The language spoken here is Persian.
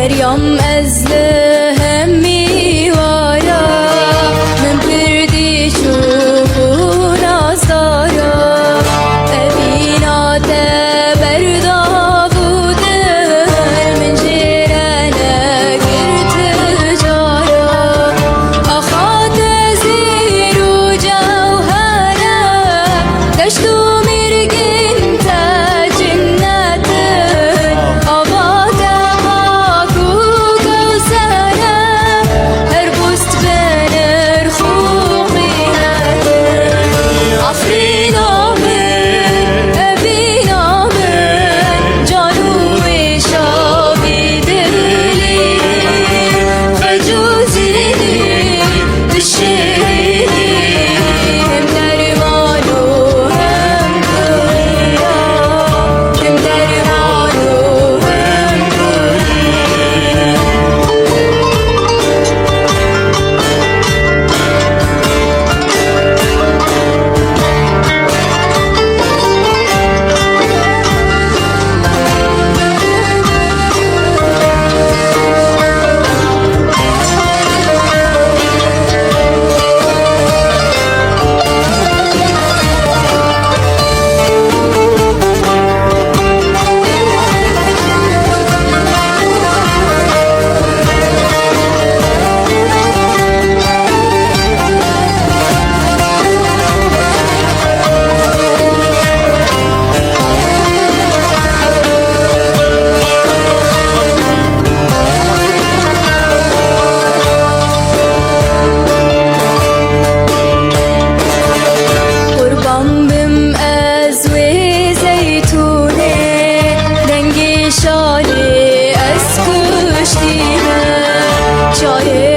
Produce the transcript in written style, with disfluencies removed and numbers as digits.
دریام از همی وارا من بردی چوب نازدارا ابینا تبردا بوده من جیرانه کرد جارا آخات زیر و جوهره دشتو مرگین تا جنت آباد پاک و کوثره هر بست بنر خوقیت آفرین آمن ابین آمن جانوی شابی دلی فجوزینی بشیرینی هم درمان و هم دنیا هم درمان و هم قربان بم از وی زیتونه رنگی شالی از کشتیمه چای